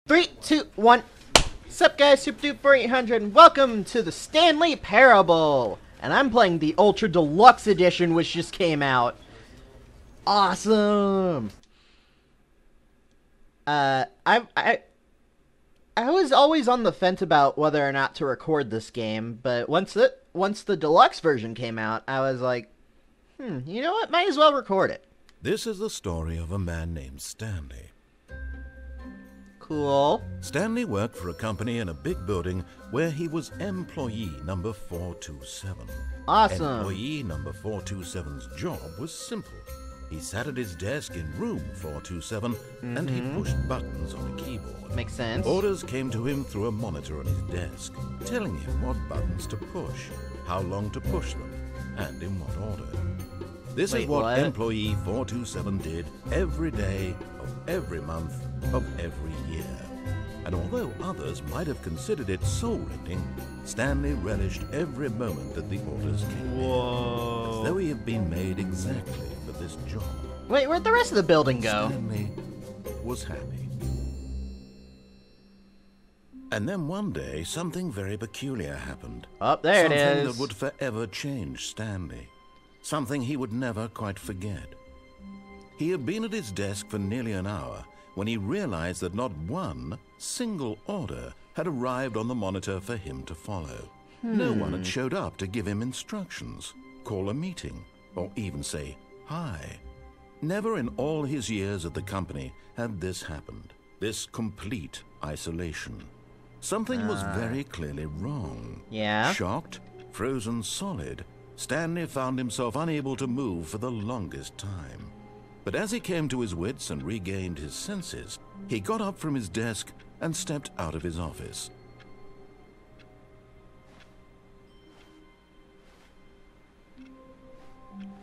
3, 2, 1. Sup guys, SuperDude4800 and welcome to the Stanley Parable. And I'm playing the Ultra Deluxe Edition which just came out. Awesome. I was always on the fence about whether or not to record this game, but once the deluxe version came out, I was like, you know what? Might as well record it. This is the story of a man named Stanley. Cool. Stanley worked for a company in a big building where he was employee number 427. Awesome. Employee number 427's job was simple. He sat at his desk in room 427 and he pushed buttons on a keyboard. Makes sense. Orders came to him through a monitor on his desk, telling him what buttons to push, how long to push them, and in what order. This is what employee 427 did every day of every month of every year. And although others might have considered it soul-rending, Stanley relished every moment that the orders came in, as though he had been made exactly for this job. Wait, where'd the rest of the building go? Stanley was happy. And then one day, something very peculiar happened. Oh, there it is. Something that would forever change Stanley. Something he would never quite forget. He had been at his desk for nearly an hour when he realized that not one single order had arrived on the monitor for him to follow. No one had showed up to give him instructions, call a meeting, or even say hi. Never in all his years at the company had this happened, this complete isolation. Something was very clearly wrong. Yeah? Shocked, frozen solid, Stanley found himself unable to move for the longest time. But as he came to his wits and regained his senses, he got up from his desk and stepped out of his office.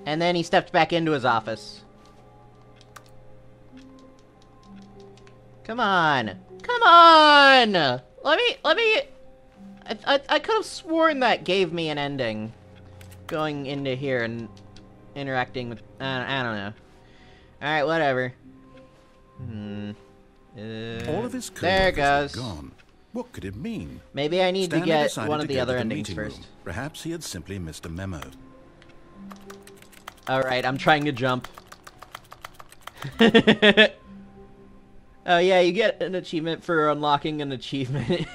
And then he stepped back into his office. Come on. Come on! Let me... I could have sworn that gave me an ending. Going into here and interacting with... I don't know. Alright, whatever. All of his there it goes. were gone. What could it mean? Maybe I need Stanley to get decided one of to the go other to the endings meeting first. room. Perhaps he had simply missed a memo. Alright, I'm trying to jump. Oh yeah, you get an achievement for unlocking an achievement.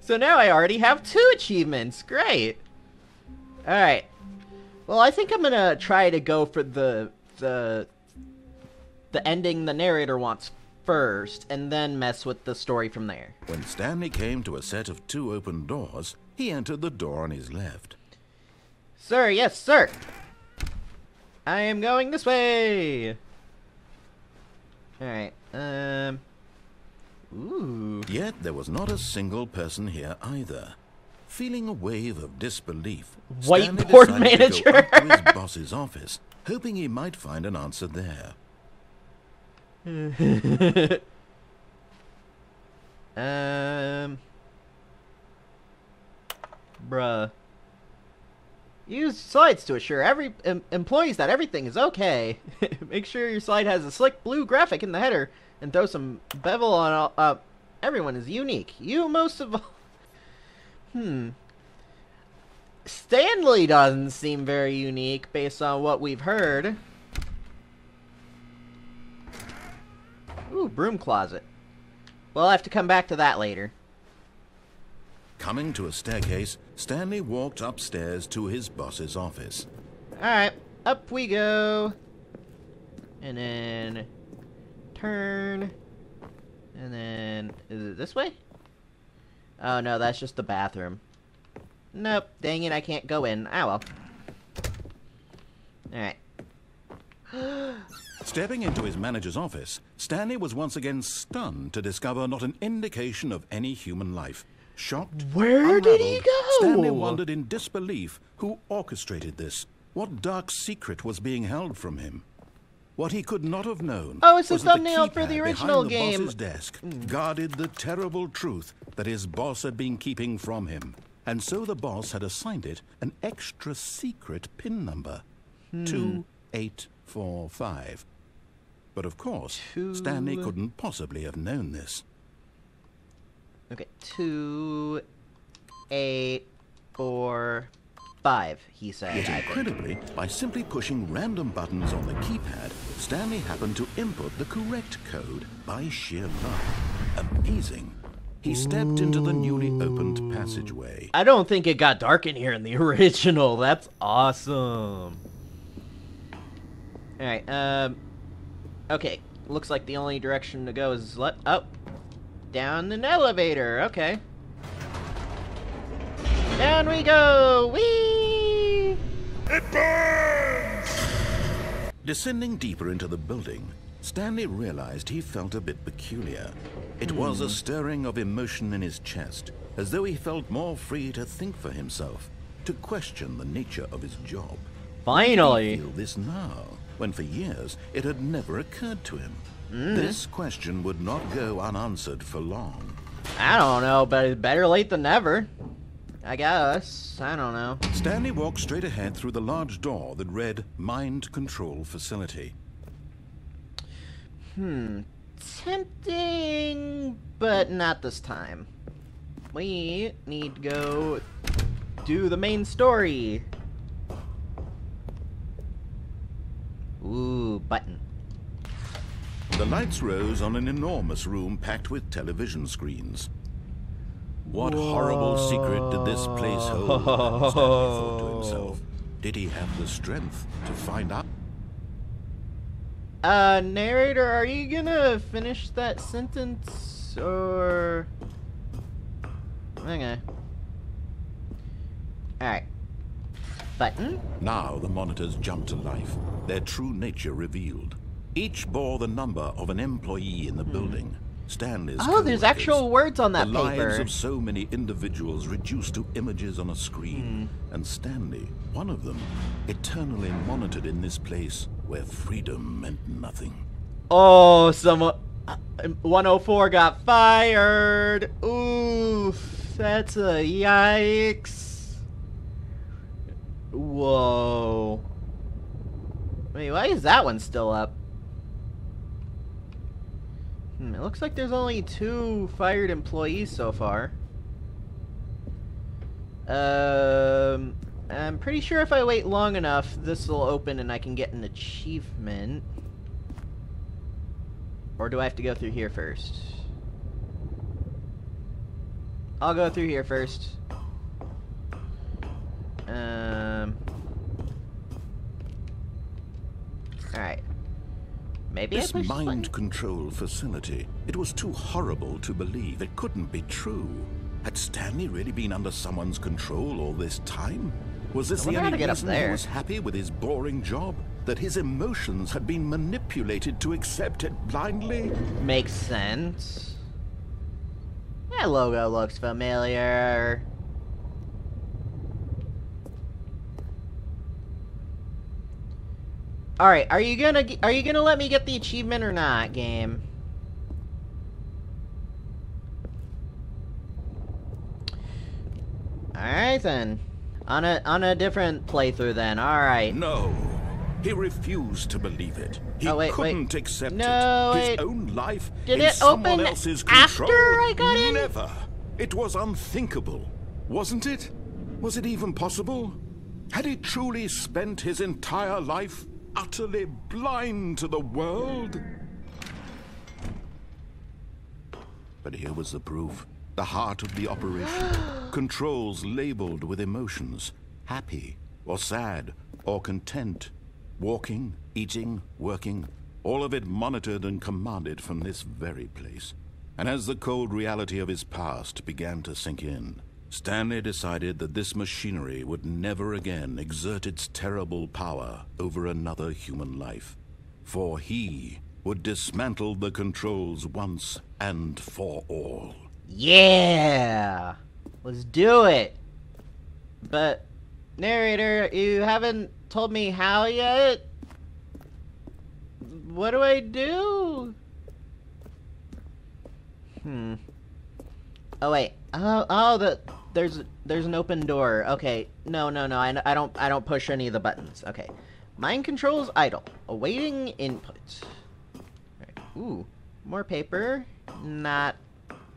So now I already have 2 achievements. Great. Alright. Well, I think I'm gonna try to go for the ending the narrator wants first, and then mess with the story from there. When Stanley came to a set of 2 open doors, he entered the door on his left. Sir, yes, sir. I am going this way. Alright, ooh. Yet there was not a single person here either. Feeling a wave of disbelief, Stanley Whiteboard decided to go manager. up to his boss's office, hoping he might find an answer there. Bruh. Use slides to assure every employees that everything is okay. Make sure your slide has a slick blue graphic in the header, and throw some bevel on all. Everyone is unique. You most of all. Stanley doesn't seem very unique based on what we've heard. Ooh, broom closet. We'll have to come back to that later. Coming to a staircase, Stanley walked upstairs to his boss's office. Alright, up we go. And then... turn. And then... is it this way? Oh no, that's just the bathroom. Nope, dang it, I can't go in. Ah well. Alright. Stepping into his manager's office, Stanley was once again stunned to discover not an indication of any human life. Shocked, Where did he unraveled, go? Stanley wondered in disbelief who orchestrated this. What dark secret was being held from him? What he could not have known Oh, it's the was that thumbnail for the keypad original behind the game. boss's desk guarded the terrible truth that his boss had been keeping from him. And so the boss had assigned it an extra secret PIN number. 2845. But of course, Stanley couldn't possibly have known this. Okay, 2, 8, 4, 5, he said. Yet incredibly, by simply pushing random buttons on the keypad, Stanley happened to input the correct code by sheer luck. Amazing. He stepped into the newly opened passageway. I don't think it got dark in here in the original. That's awesome. Alright, okay. Looks like the only direction to go is down an elevator. Okay. Down we go! Whee! It burns! Descending deeper into the building, Stanley realized he felt a bit peculiar. It was a stirring of emotion in his chest, as though he felt more free to think for himself, to question the nature of his job. Finally! Why did he feel this now, when for years it had never occurred to him? This question would not go unanswered for long. I don't know, but it's better late than never. I guess. I don't know. Stanley walked straight ahead through the large door that read Mind Control Facility. Tempting, but not this time. We need to go do the main story. Ooh, button. The lights rose on an enormous room packed with television screens. What horrible secret did this place hold? Stanley thought to himself. Did he have the strength to find out? Narrator, are you gonna finish that sentence, or... Okay. Alright. Button? Now the monitors jumped to life, their true nature revealed. Each bore the number of an employee in the building. Stanley's Oh, there's actual words on that the paper. lives of so many individuals reduced to images on a screen. And Stanley, one of them, eternally monitored in this place where freedom meant nothing. Oh, someone... 104 got fired. Oof. That's a yikes. Whoa. Wait, why is that one still up? It looks like there's only 2 fired employees so far. I'm pretty sure if I wait long enough, this will open and I can get an achievement. Or do I have to go through here first? I'll go through here first. Alright. Maybe This mind control facility, it was too horrible to believe. It couldn't be true. Had Stanley really been under someone's control all this time? Was this the only reason he was happy with his boring job? That his emotions had been manipulated to accept it blindly? Makes sense. That logo looks familiar. Alright, are you gonna let me get the achievement or not, game? Alright then. On a different playthrough then, alright. No. He refused to believe it. He couldn't accept no, it. His own life did in it someone open else's control. After I got in? Never. It was unthinkable. Wasn't it? Was it even possible? Had he truly spent his entire life utterly blind to the world? But here was the proof. The heart of the operation. Controls labeled with emotions. Happy, or sad, or content. Walking, eating, working. All of it monitored and commanded from this very place. And as the cold reality of his past began to sink in, Stanley decided that this machinery would never again exert its terrible power over another human life. For he would dismantle the controls once and for all. Yeah! Let's do it! But, narrator, you haven't told me how yet? What do I do? Oh wait. There's an open door. Okay. No. I don't push any of the buttons. Okay. Mind controls idle. Awaiting input. Right. Ooh. More paper. Not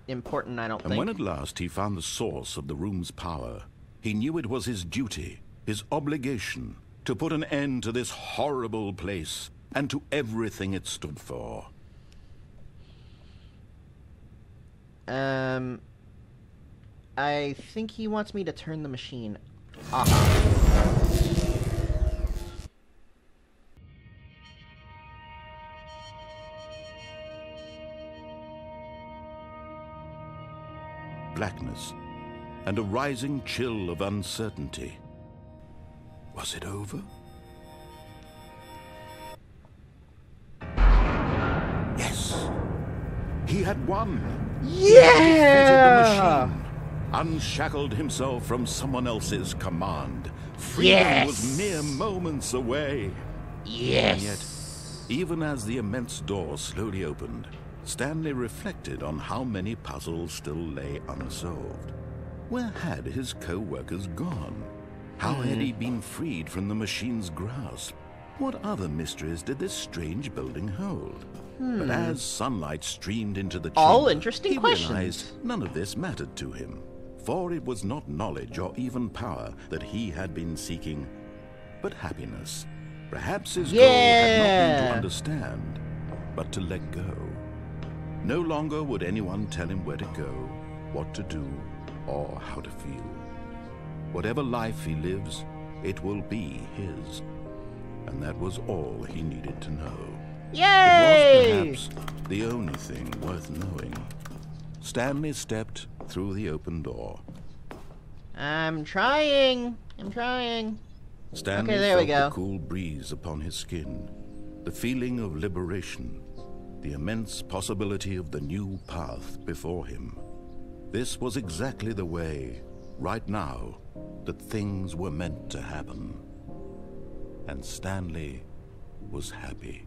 important, I don't And think. when at last he found the source of the room's power, he knew it was his duty, his obligation, to put an end to this horrible place and to everything it stood for. I think he wants me to turn the machine off. Blackness and a rising chill of uncertainty. Was it over? Yes! He had won! He had defeated the machine, unshackled himself from someone else's command. Freedom was mere moments away. Yes! And yet, even as the immense door slowly opened, Stanley reflected on how many puzzles still lay unsolved. Where had his co-workers gone? How had he been freed from the machine's grasp? What other mysteries did this strange building hold? But as sunlight streamed into the chamber, All interesting he questions. realized none of this mattered to him, for it was not knowledge or even power that he had been seeking, but happiness. Perhaps his goal had not been to understand, but to let go. No longer would anyone tell him where to go, what to do, or how to feel. Whatever life he lives, it will be his. And that was all he needed to know. Yay! It was perhaps the only thing worth knowing. Stanley stepped through the open door. I'm trying. Stanley Okay, there we felt go. the cool breeze upon his skin, the feeling of liberation, the immense possibility of the new path before him. This was exactly the way, right now, that things were meant to happen. And Stanley was happy.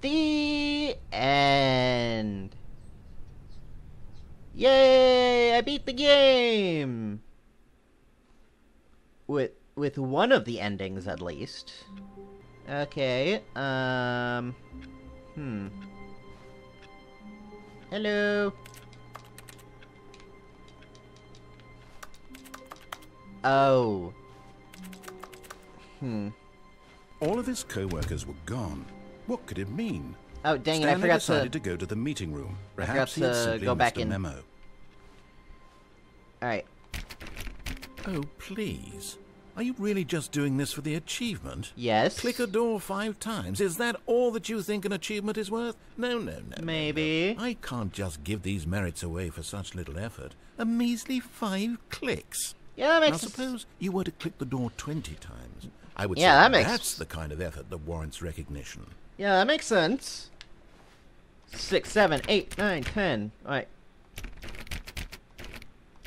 The end. Yay! I beat the game. With one of the endings, at least. Okay. Hello. Oh. All of his co-workers were gone. What could it mean? Oh, dang it, I Stanley forgot decided to go to the meeting room. Perhaps he to had simply go back missed a in. memo. Alright. Oh, please. Are you really just doing this for the achievement? Yes. Click a door 5 times. Is that all that you think an achievement is worth? No. Maybe. No. I can't just give these merits away for such little effort. A measly 5 clicks. Yeah, that Now, makes suppose you were to click the door 20 times. I would Yeah, say that makes- that's the kind of effort that warrants recognition. Yeah, that makes sense. 6, 7, 8, 9, 10. Alright.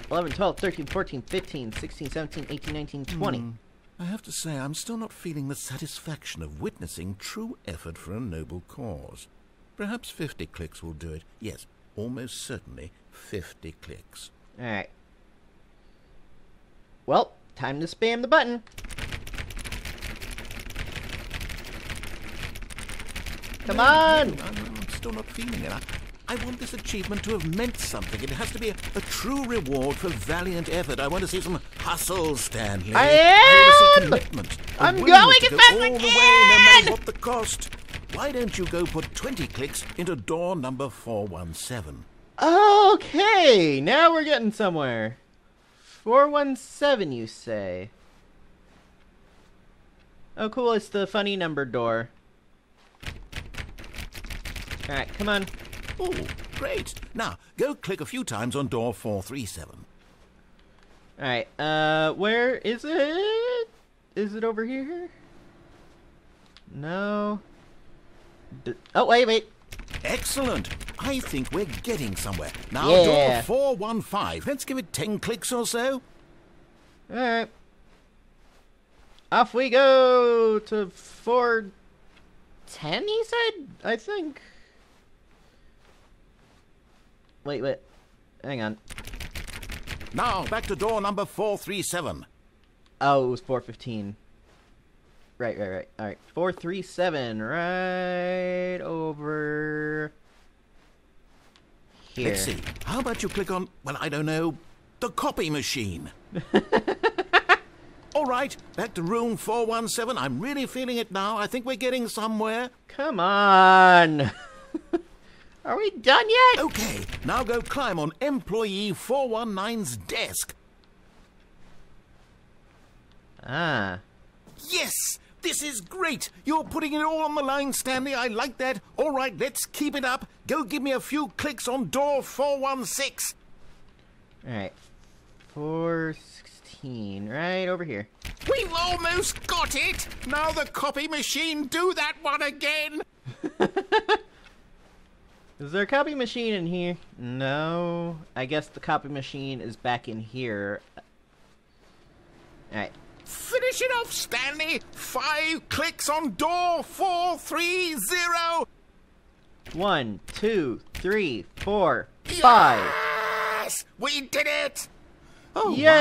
11, 12, 13, 14, 15, 16, 17, 18, 19, 20. I have to say, I'm still not feeling the satisfaction of witnessing true effort for a noble cause. Perhaps 50 clicks will do it. Yes, almost certainly 50 clicks. Alright. Well, time to spam the button. Come on! I'm still not feeling it. I want this achievement to have meant something. It has to be a true reward for valiant effort. I want to see some hustle, Stanley. I want to am! see commitment. I'm willingness going to as go fast all as I the way, no can! matter what the cost. Why don't you go put 20 clicks into door number 417? Okay, now we're getting somewhere. 417, you say? Oh, cool, it's the funny number door. Alright, come on. Oh, great. Now, go click a few times on door 437. Alright, where is it? Is it over here? No. Oh, wait. Excellent. I think we're getting somewhere. Now, Yeah. door 415. Let's give it 10 clicks or so. Alright. Off we go to 410, he said? I think. Wait. Hang on. Now, back to door number 437. Oh, it was 415. Right. Alright. 437. Right over here. Let's see. How about you click on, well, I don't know, the copy machine? All right, back to room 417. I'm really feeling it now. I think we're getting somewhere. Come on. Are we done yet? Okay, now go climb on employee 419's desk. Ah. Yes! This is great! You're putting it all on the line, Stanley. I like that. All right, let's keep it up. Go give me a few clicks on door 416. Alright. 416. Right over here. We've almost got it! Now the copy machine, do that one again! Is there a copy machine in here? No. I guess the copy machine is back in here. Alright. Finish it off, Stanley! 5 clicks on door 430! 1, 2, 3, 4, 5. Yes! We did it! Oh, Yay! wow.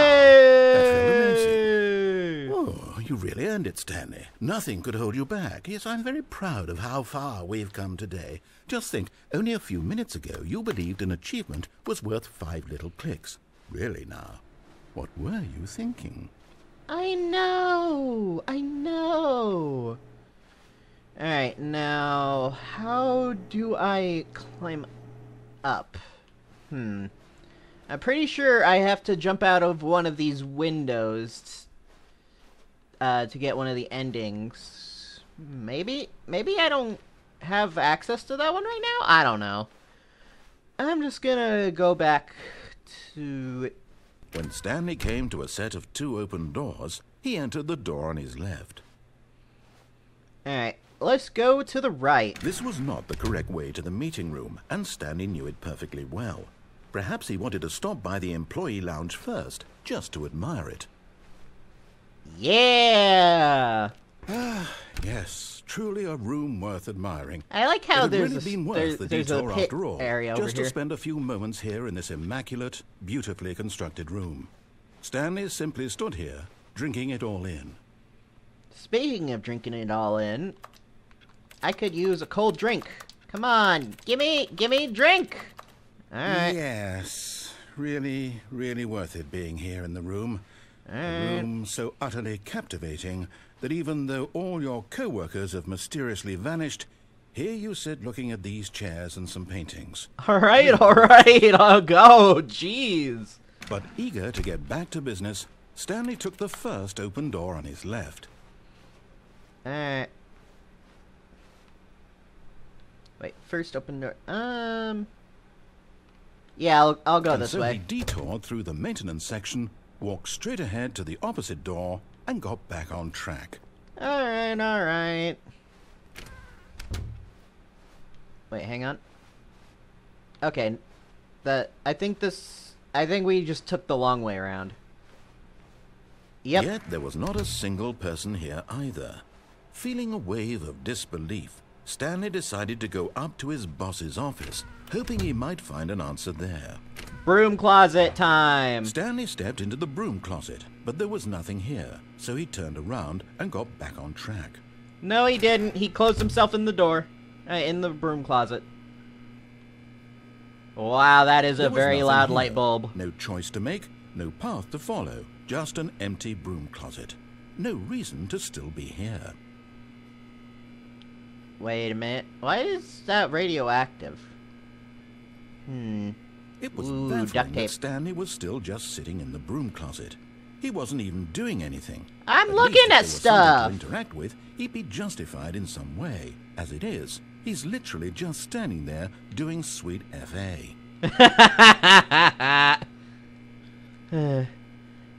That's very amazing. Oh, you really earned it, Stanley. Nothing could hold you back. Yes, I'm very proud of how far we've come today. Just think, only a few minutes ago you believed an achievement was worth 5 little clicks. Really now, what were you thinking? I know! Alright, now, how do I climb up? I'm pretty sure I have to jump out of one of these windows to get one of the endings. Maybe I don't have access to that one right now? I don't know. I'm just gonna go back to... When Stanley came to a set of 2 open doors, he entered the door on his left. Alright, let's go to the right. This was not the correct way to the meeting room, and Stanley knew it perfectly well. Perhaps he wanted to stop by the employee lounge first, just to admire it. Yeah! Yes, truly a room worth admiring. I like how it had there's really been worth the there's a detour pit after all, area over just here. to spend a few moments here in this immaculate, beautifully constructed room. Stanley simply stood here, drinking it all in. Speaking of drinking it all in, I could use a cold drink. Come on, gimme a drink. All right. Yes, really, really worth it being here in the room. All A right. room so utterly captivating that even though all your co-workers have mysteriously vanished, here you sit looking at these chairs and some paintings. All right, I'll go. Jeez. But eager to get back to business, Stanley took the first open door on his left. All right. Wait, first open door. Yeah, I'll go And this so way. he detoured through the maintenance section, walked straight ahead to the opposite door, and got back on track. All right. Wait, hang on. Okay, I think we just took the long way around. Yep. Yet there was not a single person here either. Feeling a wave of disbelief, Stanley decided to go up to his boss's office, hoping he might find an answer there. Broom closet time. Stanley stepped into the broom closet, but there was nothing here, so he turned around and got back on track. No, he didn't. He closed himself in the door. In the broom closet. Wow, that is There a was very nothing loud here. light bulb. No choice to make, no path to follow, just an empty broom closet. No reason to still be here. Wait a minute. Why is that radioactive? It was Ooh, baffling duct tape. that Stanley was still just sitting in the broom closet. He wasn't even doing anything. I'm At looking least if at there was something stuff. to interact with, he'd be justified in some way. As it is, he's literally just standing there doing sweet FA.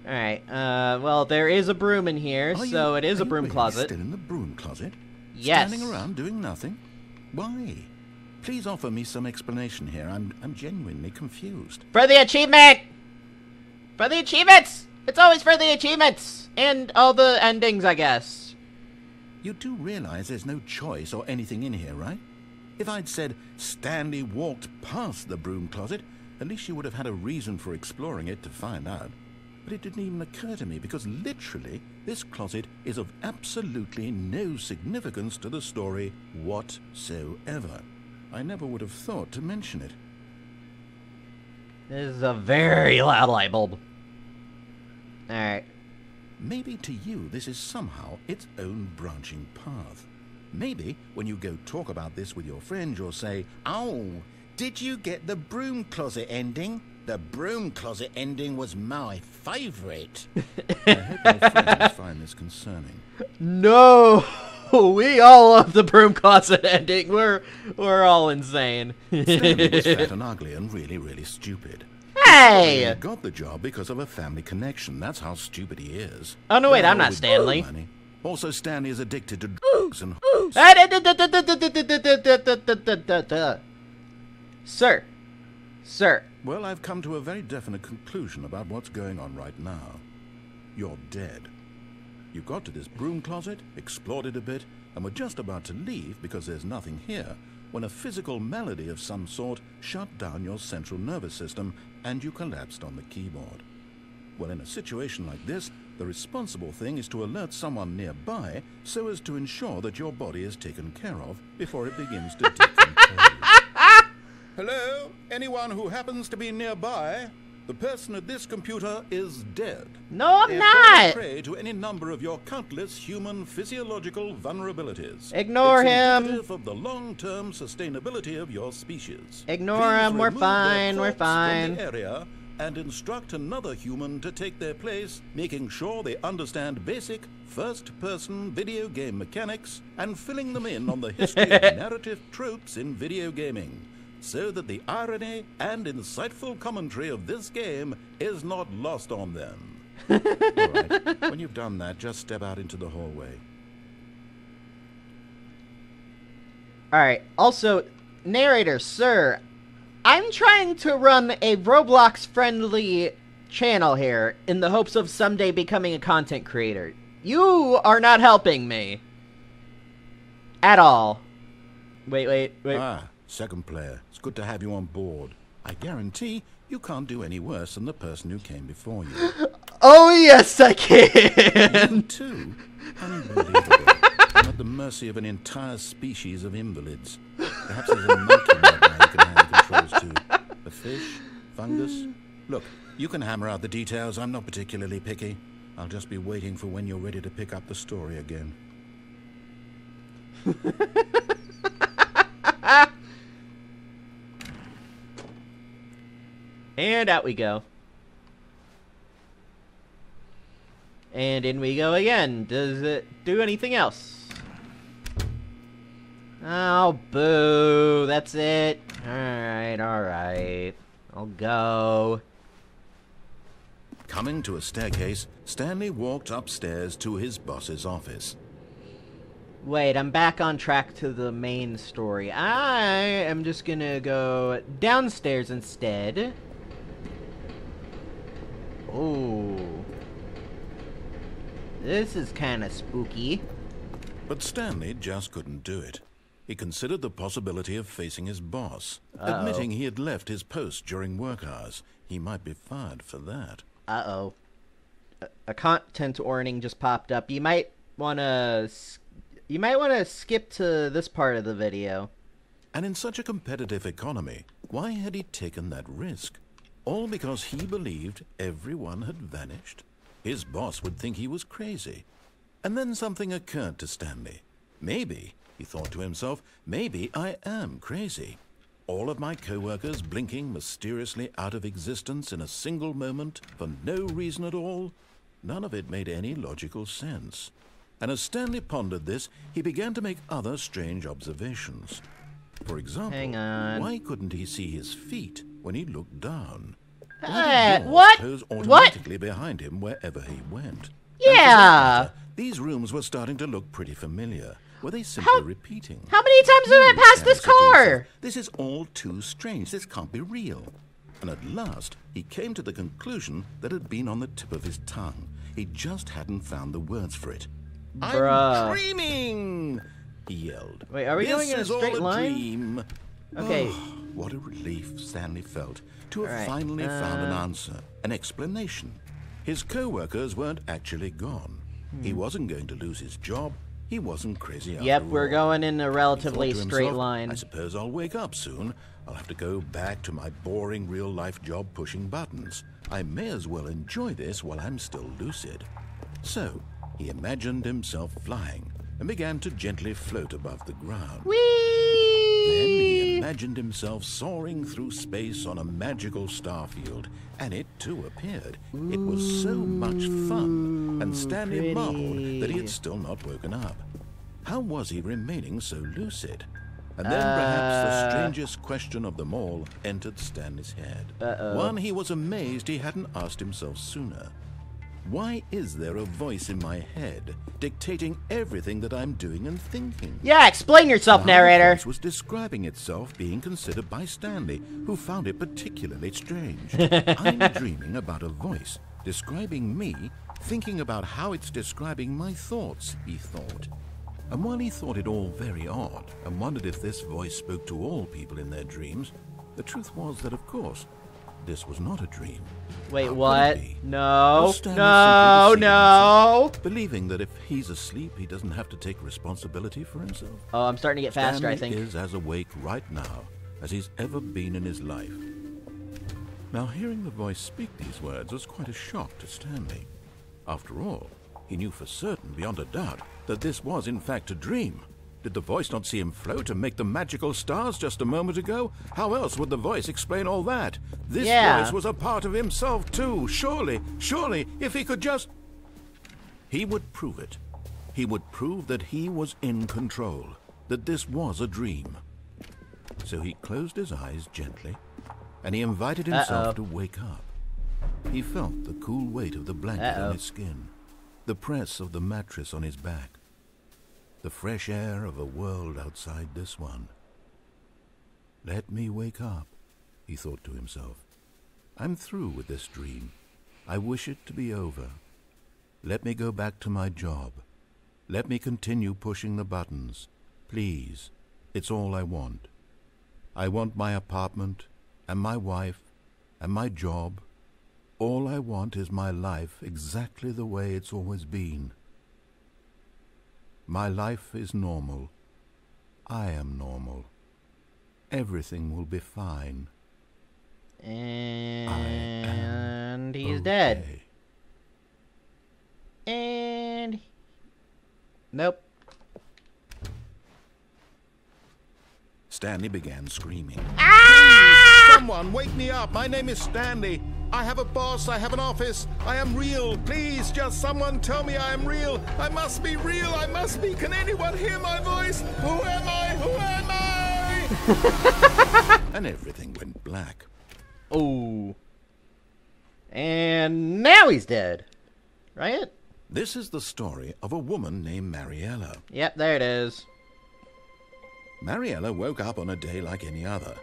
Alright, well, there is a broom in here, Are so you- it is are a you broom really closet. Still in the broom closet? Yes. Standing around doing nothing? Why? Please offer me some explanation here. I'm genuinely confused. For the achievement! For the achievements! It's always for the achievements! And all the endings, I guess. You do realize there's no choice or anything in here, right? If I'd said Stanley walked past the broom closet, at least you would have had a reason for exploring it to find out. But it didn't even occur to me because literally this closet is of absolutely no significance to the story whatsoever. I never would have thought to mention it. This is a very loud light bulb. Alright. Maybe to you this is somehow its own branching path. Maybe when you go talk about this with your friends, you'll say, "Oh, did you get the broom closet ending? The broom closet ending was my favourite." I hope my friends find this concerning. No! We all love the broom closet ending. We're all insane. Stanley was fat and ugly and really, really stupid. Hey! He got the job because of a family connection. That's how stupid he is. Oh, no, wait, I'm not With Stanley. money. Also, Stanley is addicted to drugs and... Sir. Sir. Well, I've come to a very definite conclusion about what's going on right now. You're dead. You got to this broom closet, explored it a bit, and were just about to leave because there's nothing here, when a physical malady of some sort shut down your central nervous system and you collapsed on the keyboard. Well, in a situation like this, the responsible thing is to alert someone nearby so as to ensure that your body is taken care of before it begins to decompose. Hello? Anyone who happens to be nearby? The person at this computer is dead. No, I'm They not. fall prey to any number of your countless human physiological vulnerabilities. Ignore It's him. indicative of the long-term sustainability of your species. Ignore Please him. We're remove their fine. We're corpse from fine. the area and instruct another human to take their place, making sure they understand basic first-person video game mechanics and filling them in on the history of narrative tropes in video gaming, so that the irony and insightful commentary of this game is not lost on them. All right, when you've done that, just step out into the hallway. Alright, also, narrator, sir, I'm trying to run a Roblox-friendly channel here in the hopes of someday becoming a content creator. You are not helping me. At all. Wait. Ah, second player. It's good to have you on board. I guarantee you can't do any worse than the person who came before you. Oh, yes, I You can! too? Unbelievable. I'm at the mercy of an entire species of invalids. Perhaps there's a monkey nearby you can hand the controls to. A fish? Fungus? Look, you can hammer out the details. I'm not particularly picky. I'll just be waiting for when you're ready to pick up the story again. And out we go. And in we go again. Does it do anything else? Oh, boo. That's it. Alright. I'll go. Coming to a staircase, Stanley walked upstairs to his boss's office. Wait, I'm back on track to the main story. I am just gonna go downstairs instead. Oh. This is kinda spooky. But Stanley just couldn't do it. He considered the possibility of facing his boss. Admitting he had left his post during work hours, he might be fired for that. Uh-oh. A content warning just popped up. You might wanna skip to this part of the video. And in such a competitive economy, why had he taken that risk? All because he believed everyone had vanished? His boss would think he was crazy. And then something occurred to Stanley. Maybe, he thought to himself, maybe I am crazy. All of my co-workers blinking mysteriously out of existence in a single moment for no reason at all? None of it made any logical sense. And as Stanley pondered this, he began to make other strange observations. For example, Hang on. why couldn't he see his feet when he looked down? What? Close What? automatically behind him wherever he went. Yeah. And for that matter, these rooms were starting to look pretty familiar. Were they simply repeating? How many times did I pass this Stanley said to car? himself, this is all too strange. This can't be real. And at last, he came to the conclusion that had been on the tip of his tongue. He just hadn't found the words for it. Bruh. I'm dreaming! He yelled. Wait, are we going in a This is straight all a line? dream. Okay. Oh, what a relief Stanley felt to have Alright, finally found an answer, an explanation. His co-workers weren't actually gone. He wasn't going to lose his job. He wasn't crazy after Yep, all. we're going in a relatively He thought to straight himself, line. I suppose I'll wake up soon. I'll have to go back to my boring real-life job pushing buttons. I may as well enjoy this while I'm still lucid. So, he imagined himself flying and began to gently float above the ground. Whee! Then he imagined himself soaring through space on a magical starfield, and it too appeared. It was so much fun, and Stanley marveled that he had still not woken up. How was he remaining so lucid? And then perhaps the strangest question of them all entered Stanley's head. One he was amazed he hadn't asked himself sooner. Why is there a voice in my head dictating everything that I'm doing and thinking? Yeah, explain yourself, narrator. The voice was describing itself being considered by Stanley, who found it particularly strange. I'm dreaming about a voice describing me, thinking about how it's describing my thoughts, he thought. And while he thought it all very odd and wondered if this voice spoke to all people in their dreams, the truth was that, of course, this was not a dream. Wait, How what? could it be? No, Was Stanley no, simply deceiving no. himself, believing that if he's asleep, he doesn't have to take responsibility for himself? Oh, I'm starting to get faster, I Stanley think. is as awake right now as he's ever been in his life. Now, hearing the voice speak these words was quite a shock to Stanley. After all, he knew for certain, beyond a doubt, that this was in fact a dream. Did the voice not see him float and make the magical stars just a moment ago? How else would the voice explain all that? This voice was a part of himself too. Surely, if he could just... He would prove it. He would prove that he was in control, that this was a dream. So he closed his eyes gently, and he invited himself to wake up. He felt the cool weight of the blanket on his skin, the press of the mattress on his back, the fresh air of a world outside this one. Let me wake up, he thought to himself. I'm through with this dream. I wish it to be over. Let me go back to my job. Let me continue pushing the buttons. Please, it's all I want. I want my apartment, and my wife, and my job. All I want is my life exactly the way it's always been. My life is normal. I am normal. Everything will be fine. And he's okay. dead. And... Nope. Stanley began screaming. Ah! Someone wake me up. My name is Stanley. I have a boss. I have an office. I am real. Please, just someone tell me I am real. I must be real. I must be. Can anyone hear my voice? Who am I? Who am I? And everything went black. Oh. And now he's dead. Right? This is the story of a woman named Mariella. Yep, there it is. Mariella woke up on a day like any other.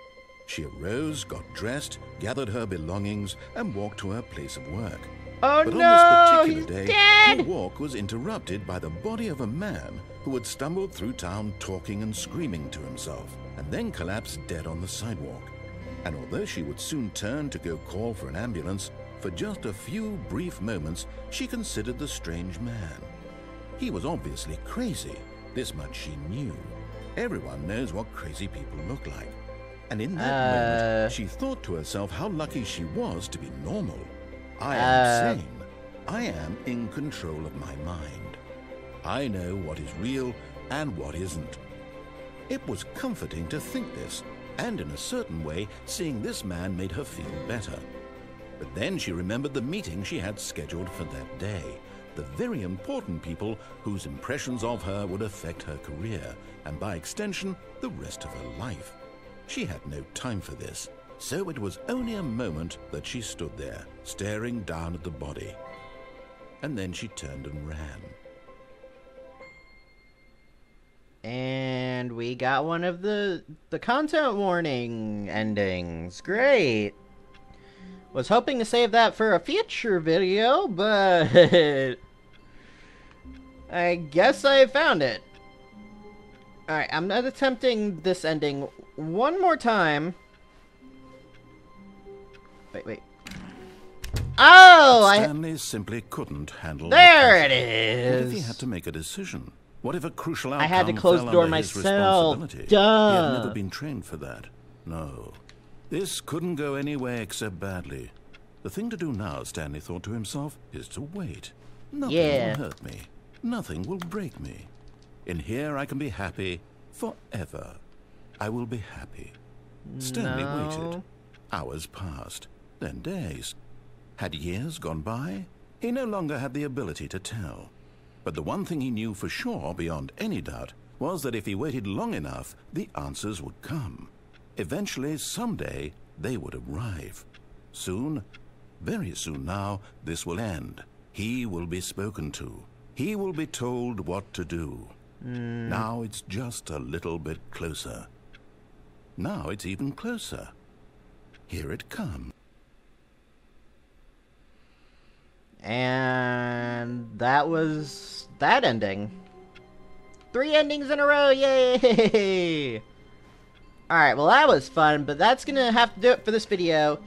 She arose, got dressed, gathered her belongings, and walked to her place of work. Oh But no, on this he's particular day, dead! her walk was interrupted by the body of a man who had stumbled through town talking and screaming to himself, and then collapsed dead on the sidewalk. And although she would soon turn to go call for an ambulance, for just a few brief moments she considered the strange man. He was obviously crazy. This much she knew. Everyone knows what crazy people look like. And in that moment, she thought to herself how lucky she was to be normal. I am sane. I am in control of my mind. I know what is real and what isn't. It was comforting to think this, and in a certain way, seeing this man made her feel better. But then she remembered the meeting she had scheduled for that day. The very important people whose impressions of her would affect her career, and by extension, the rest of her life. She had no time for this, so it was only a moment that she stood there, staring down at the body. And then she turned and ran. And we got one of the content warning endings. Great. Was hoping to save that for a future video, but I guess I found it. Alright, I'm not attempting this ending one more time. Wait. Oh, Stanley simply couldn't handle there the it pressure. What if he is. had to make a decision? What if a crucial outcome I had to close fell the door under his myself. responsibility? Duh. He had never been trained for that. No. This couldn't go any way except badly. The thing to do now, Stanley thought to himself, is to wait. Nothing will hurt me. Nothing will break me. In here I can be happy forever. I will be happy. Stanley waited. Hours passed, then days. Had years gone by? He no longer had the ability to tell. But the one thing he knew for sure, beyond any doubt, was that if he waited long enough, the answers would come. Eventually, someday, they would arrive. Soon, very soon now, this will end. He will be spoken to. He will be told what to do. Now it's just a little bit closer. Now it's even closer. Here it comes. And that was that ending. 3 endings in a row, yay! Alright, well that was fun, but that's gonna have to do it for this video.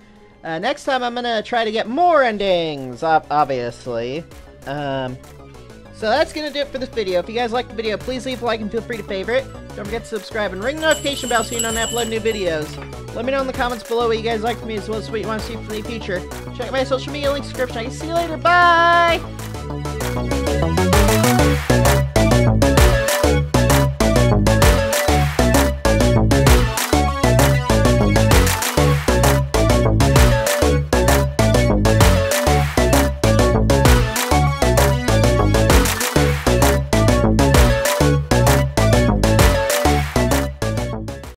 Next time I'm gonna try to get more endings, obviously. So that's gonna do it for this video. If you guys liked the video, please leave a like and feel free to favorite. Don't forget to subscribe and ring the notification bell so you don't upload new videos. Let me know in the comments below what you guys like from me as well as what you want to see from me in the future. Check out my social media link description. I can see you later. Bye!